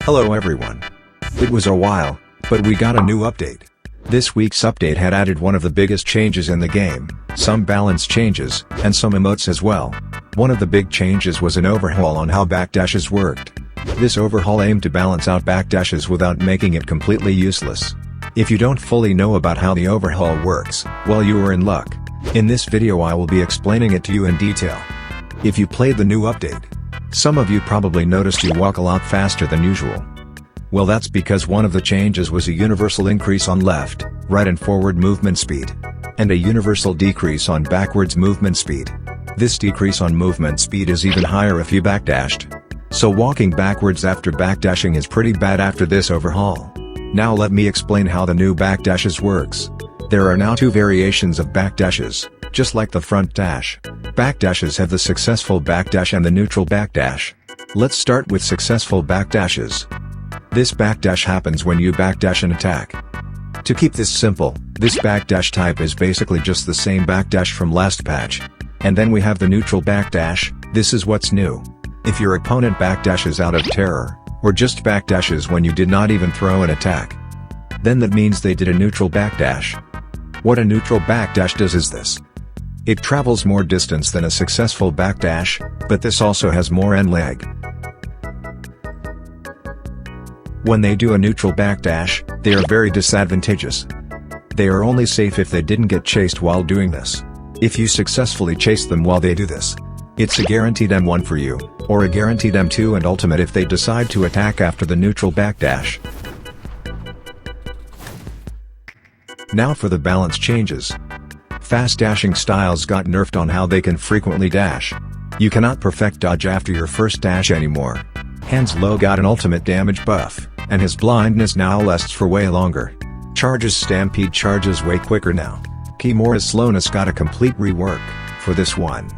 Hello everyone. It was a while, but we got a new update. This week's update had added one of the biggest changes in the game, some balance changes, and some emotes as well. One of the big changes was an overhaul on how backdashes worked. This overhaul aimed to balance out backdashes without making it completely useless. If you don't fully know about how the overhaul works, well, you are in luck. In this video I will be explaining it to you in detail. If you played the new update, some of you probably noticed you walk a lot faster than usual. Well, that's because one of the changes was a universal increase on left, right and forward movement speed, and a universal decrease on backwards movement speed. This decrease on movement speed is even higher if you backdashed. So walking backwards after backdashing is pretty bad after this overhaul. Now let me explain how the new backdashes works. There are now two variations of backdashes, just like the front dash. Backdashes have the successful backdash and the neutral backdash. Let's start with successful backdashes. This backdash happens when you backdash an attack. To keep this simple, this backdash type is basically just the same backdash from last patch. And then we have the neutral backdash. This is what's new. If your opponent backdashes out of terror, or just backdashes when you did not even throw an attack, then that means they did a neutral backdash. What a neutral backdash does is this. It travels more distance than a successful backdash, but this also has more end leg. When they do a neutral backdash, they are very disadvantageous. They are only safe if they didn't get chased while doing this. If you successfully chase them while they do this, it's a guaranteed M1 for you, or a guaranteed M2 and ultimate if they decide to attack after the neutral backdash. Now for the balance changes. Fast dashing styles got nerfed on how they can frequently dash. You cannot perfect dodge after your first dash anymore. Hands Low got an ultimate damage buff, and his blindness now lasts for way longer. Charges Stampede charges way quicker now. Kimura's slowness got a complete rework. For this one,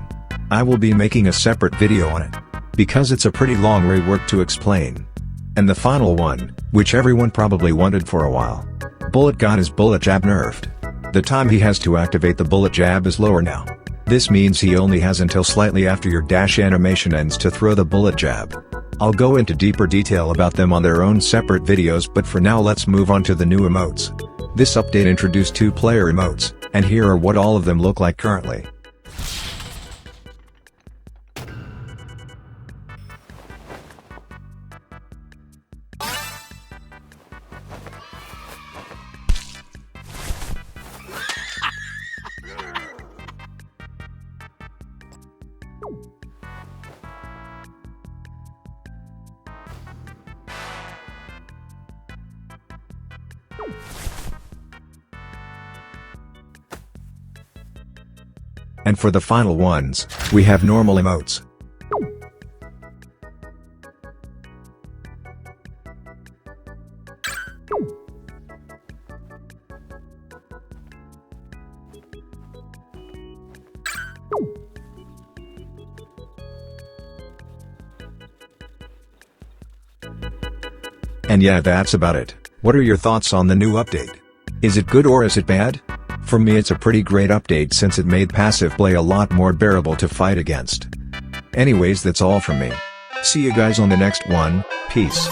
I will be making a separate video on it, because it's a pretty long rework to explain. And the final one, which everyone probably wanted for a while. Bullet got his bullet jab nerfed. The time he has to activate the bullet jab is lower now. This means he only has until slightly after your dash animation ends to throw the bullet jab. I'll go into deeper detail about them on their own separate videos, but for now let's move on to the new emotes. This update introduced 2-player emotes, and here are what all of them look like currently. And for the final ones, we have normal emotes. And yeah, that's about it. What are your thoughts on the new update? Is it good or is it bad? For me, it's a pretty great update since it made passive play a lot more bearable to fight against. Anyways, that's all from me. See you guys on the next one. Peace.